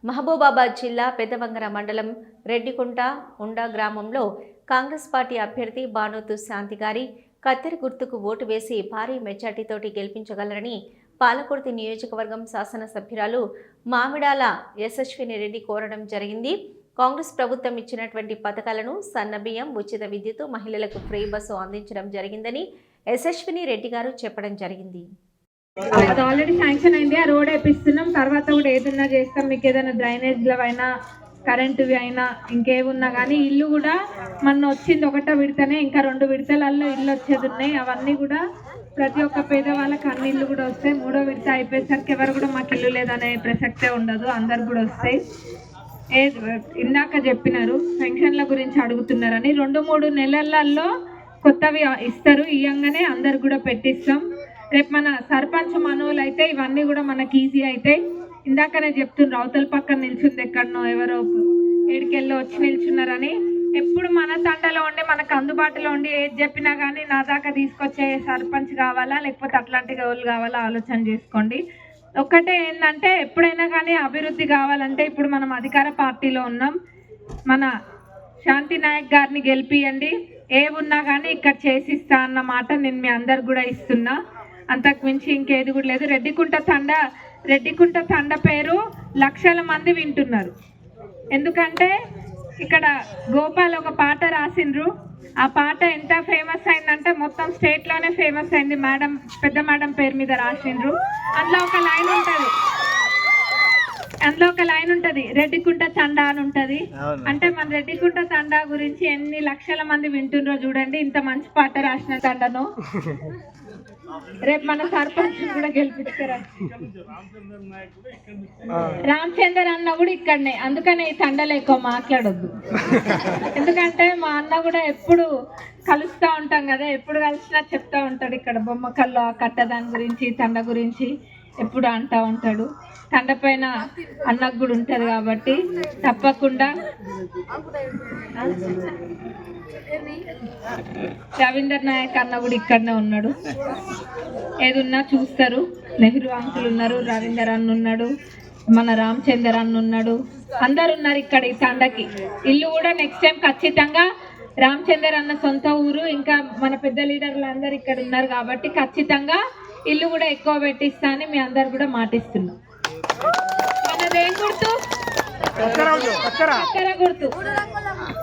మహబూబాబాద్ జిల్లా పెద్దవంగర మండలం రెడ్డికుంట ఉండా గ్రామంలో కాంగ్రెస్ పార్టీ అభ్యర్థి బానోతు శాంతి గారి కత్తెర గుర్తుకు ఓటు వేసి భారీ మెజార్టీతోటి గెలిపించగలరని పాలకుర్తి నియోజకవర్గం శాసనసభ్యురాలు మామిడాల యశస్విని రెడ్డి కోరడం జరిగింది. కాంగ్రెస్ ప్రభుత్వం ఇచ్చినటువంటి పథకాలను సన్నబియ్యం, ఉచిత విద్యుత్, మహిళలకు ఫ్రీ బస్సు అందించడం జరిగిందని యశస్విని రెడ్డి గారు చెప్పడం జరిగింది. అది ఆల్రెడీ శాంక్షన్ అయింది. ఆ రోడ్ వేపిస్తున్నాం. తర్వాత కూడా ఏదన్నా చేస్తాం. మీకు ఏదైనా డ్రైనేజ్లు అయినా, కరెంటువి అయినా, ఇంకేమున్నా కానీ ఇల్లు కూడా మొన్న వచ్చింది ఒకటో విడతనే, ఇంకా 2 విడతలలో ఇల్లు వచ్చేది ఉన్నాయి. అవన్నీ కూడా ప్రతి ఒక్క పేదవాళ్ళకి అన్ని ఇల్లు కూడా వస్తాయి. 3వ విడత అయిపోయేసరికి ఎవరు కూడా మాకు ఇల్లు లేదనే ప్రసక్తే ఉండదు, అందరు కూడా వస్తాయి. ఇందాక చెప్పినారు పెన్షన్ల గురించి అడుగుతున్నారని, 2-3 నెలలలో కొత్తవి ఇస్తారు. ఇయ్యంగానే అందరు కూడా పెట్టిస్తాం. రేపు మన సర్పంచ్ మనోళ్ళు అయితే ఇవన్నీ కూడా మనకి ఈజీ అయితే. ఇందాకనే చెప్తున్నారు అవతల పక్కన నిల్చుంది ఎక్కడనో ఎవరో ఏడికెళ్ళో వచ్చి నిల్చున్నారని. ఎప్పుడు మన తండలో ఉండి మనకు అందుబాటులో ఉండి ఏది చెప్పినా కానీ నా దాకా తీసుకొచ్చే సర్పంచ్ కావాలా లేకపోతే అట్లాంటి గోళ్ళు కావాలా ఆలోచన చేసుకోండి. ఒక్కటే ఏంటంటే ఎప్పుడైనా కానీ అభివృద్ధి కావాలంటే ఇప్పుడు మనం అధికార పార్టీలో ఉన్నాం. మన శాంతి నాయక్ గారిని గెలిపియండి. ఏమున్నా కానీ ఇక్కడ చేసిస్తా అన్న మాట నేను మీ అందరు కూడా ఇస్తున్నా. అంతకు మించి ఇంకేది కూడా లేదు. రెడ్డికుంట తండ పేరు లక్షల మంది వింటున్నారు. ఎందుకంటే ఇక్కడ గోపాల్ ఒక పాట రాసిండ్రు. ఆ పాట ఎంత ఫేమస్ అయిందంటే మొత్తం స్టేట్లోనే ఫేమస్ అయింది. పెద్ద మేడం పేరు మీద రాసిండ్రు. అందులో ఒక లైన్ ఉంటుంది రెడ్డికుంట తండా అని ఉంటుంది. అంటే మన రెడ్డికుంట తండా గురించి ఎన్ని లక్షల మంది వింటుండ్రో చూడండి. ఇంత మంచి పాట రాసిన తండను రేపు మన సర్పంచ్ కూడా గెలిపిస్తారా. రామచందర్ అన్న కూడా ఇక్కడనే, అందుకనే ఈ తండలో ఎక్కువ మాట్లాడొద్దు. ఎందుకంటే మా అన్న కూడా ఎప్పుడు కలుస్తూ ఉంటాం కదా, ఎప్పుడు కలిసినా చెప్తా ఉంటాడు. ఇక్కడ బొమ్మకల్లో ఆ కట్టదాని గురించి, తండ గురించి ఎప్పుడు అంటూ ఉంటాడు. తండ పైన అన్నకు కూడా ఉంటుంది కాబట్టి తప్పకుండా. రవీందర్ నాయక్ అన్న కూడా ఇక్కడనే ఉన్నాడు, ఏదున్నా చూస్తారు. నెహ్రూ అంకుల్ ఉన్నారు, రవీందర్ అన్న ఉన్నాడు, మన రామచందర్ అన్న ఉన్నాడు, అందరు ఉన్నారు ఇక్కడ. ఈ తండకి ఇల్లు కూడా నెక్స్ట్ టైం ఖచ్చితంగా రామచందర్ అన్న సొంత ఊరు, ఇంకా మన పెద్ద లీడర్లు అందరు ఇక్కడ ఉన్నారు కాబట్టి ఖచ్చితంగా ఇల్లు కూడా ఎక్కువ పెట్టిస్తా అని మీ అందరు కూడా మాటిస్తున్నాం. మనదేం గుర్తు? కత్తెర గుర్తు.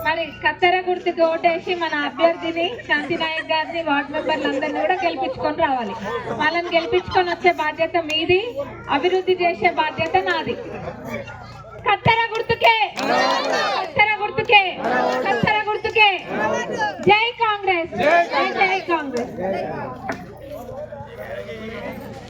మరి కత్తెర గుర్తుకి ఓటేసి మన అభ్యర్థిని శాంతి నాయక్ గారిని, వార్డు మెంబర్లు అందరినీ కూడా గెలిపించుకొని రావాలి. వాళ్ళని గెలిపించుకొని వచ్చే బాధ్యత మీది, అభివృద్ధి చేసే బాధ్యత నాది. కత్తెర గుర్తుకే, కత్తెర గుర్తుకే, కత్తెర గుర్తుకే. జై కాంగ్రెస్, జై కాంగ్రెస్.